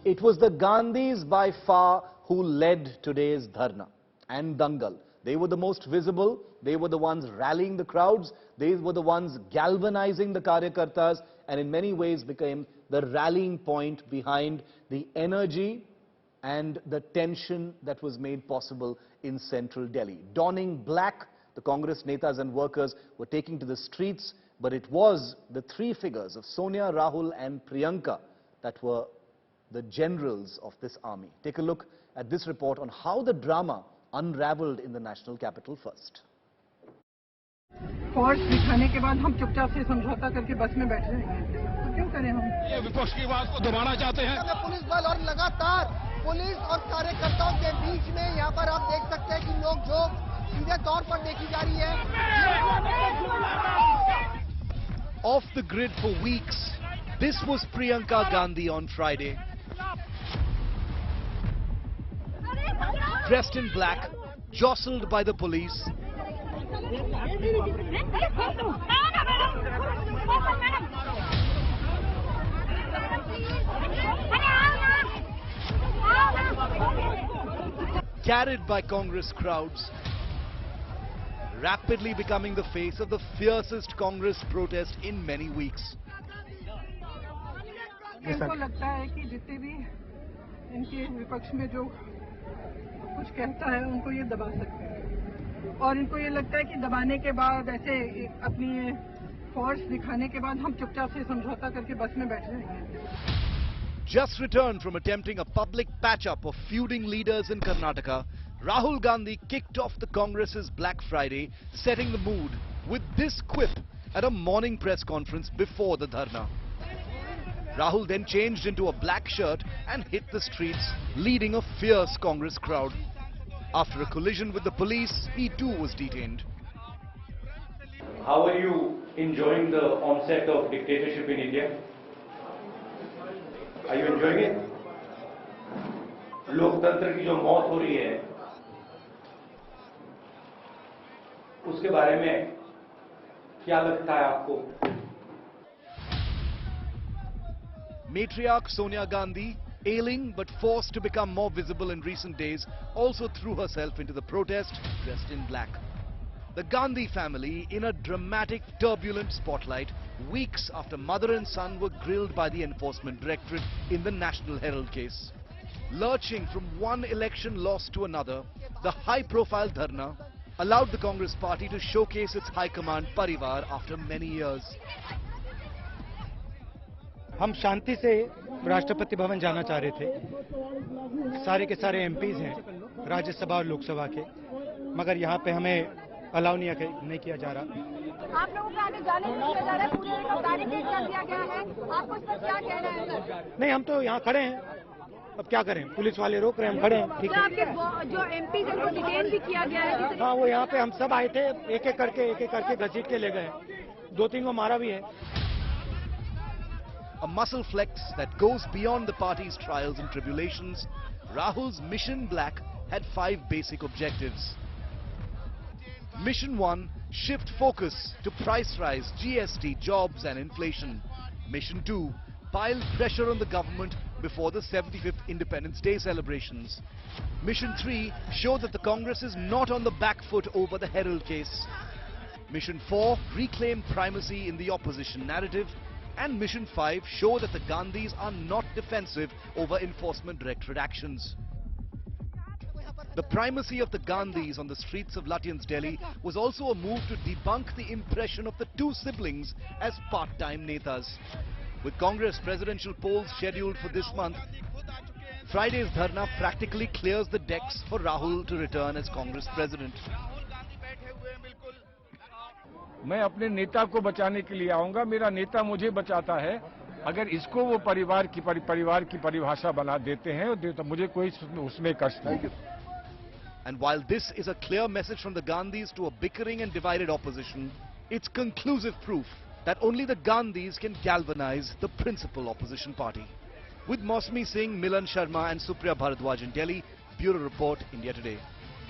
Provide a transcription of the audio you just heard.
It was the Gandhis by far who led today's dharna and dangal. They were the most visible, they were the ones rallying the crowds, they were the ones galvanizing the karyakartas, and in many ways became the rallying point behind the energy and the tension that was made possible in central Delhi. Donning black, the Congress netas and workers were taking to the streets, but it was the three figures of Sonia, Rahul and Priyanka that were the generals of this army. Take a look at this report on how the drama unraveled in the national capital first. Force दिखाने के बाद हम चुपचाप से समझौता करके बस में बैठ जाएंगे, तो क्यों करें हम? ये विपक्ष की आवाज को दबाना चाहते हैं। पुलिस बल और लगातार पुलिस और कार्यकर्ताओं के बीच में यहाँ पर आप देख सकते हैं कि नोक-झोंक सीधे तौर पर देखी जा रही है। Off the grid for weeks, this was Priyanka Gandhi on Friday. Dressed in black, jostled by the police. Carried by Congress crowds, rapidly becoming the face of the fiercest Congress protest in many weeks. इनको लगता है कि जितने भी इनके विपक्ष में जो कुछ कहता है उनको ये दबा सकते हैं, और इनको ये लगता है कि दबाने के बाद ऐसे अपनी फोर्स दिखाने के बाद हम चुपचाप से समझौता करके बस में बैठ जाएंगे. Just returned from attempting a public patch-up of feuding leaders in Karnataka, Rahul Gandhi kicked off the Congress's Black Friday, setting the mood with this quip at a morning press conference before the dharna. Rahul then changed into a black shirt and hit the streets, leading a fierce Congress crowd. After a collision with the police, he too was detained. How are you enjoying the onset of dictatorship in India? Are you enjoying it? लोकतंत्र की जो मौत हो रही है, उसके बारे में क्या लगता है आपको? Matriarch Sonia Gandhi, ailing but forced to become more visible in recent days, also threw herself into the protest dressed in black. The Gandhi family in a dramatic, turbulent spotlight weeks after mother and son were grilled by the Enforcement Directorate in the National Herald case. Lurching from one election loss to another, the high-profile dharna allowed the Congress party to showcase its high command parivar after many years. हम शांति से राष्ट्रपति भवन जाना चाह रहे थे. सारे के सारे MPs हैं राज्यसभा और लोकसभा के, मगर यहाँ पे हमें अलाउ नहीं किया जा रहा. आप लोगों को आगे जाने नहीं दिया जा रहा है, पूरे को बैरिकेड कर दिया गया है. आपको इस पर क्या कहना है? नहीं, हम तो यहाँ खड़े हैं, अब क्या करें, पुलिस वाले रोक रहे हैं, हम खड़े हैं. ठीक है. आपके जो एमपीज हैं उनको डिटेन भी किया गया है? हाँ, वो यहाँ पे हम सब आए थे, एक एक करके घसीट के ले गए. 2-3 को मारा भी है. A muscle flex that goes beyond the party's trials and tribulations, Rahul's Mission Black had 5 basic objectives. Mission 1, shift focus to price rise, GST, jobs and inflation. Mission 2, pile pressure on the government before the 75th Independence Day celebrations. Mission 3, show that the Congress is not on the back foot over the Herald case. Mission 4, reclaim primacy in the opposition narrative. And Mission 5, show that the Gandhis are not defensive over Enforcement Directorate actions. The primacy of the Gandhis on the streets of Lutyens, Delhi was also a move to debunk the impression of the two siblings as part-time netas. With Congress presidential polls scheduled for this month, Friday's dharna practically clears the decks for Rahul to return as Congress president. मैं अपने नेता को बचाने के लिए आऊंगा, मेरा नेता मुझे बचाता है. अगर इसको वो परिवार की परिभाषा बना देते हैं तो मुझे कोई उसमें कष्ट नहीं. And while this is a clear message from the Gandhis to a bickering and divided opposition, it's conclusive proof that only the Gandhis can galvanize the principal opposition party. With Mosmi Singh, Milan Sharma and Supriya Bharadwaj in Delhi, Bureau Report, India Today.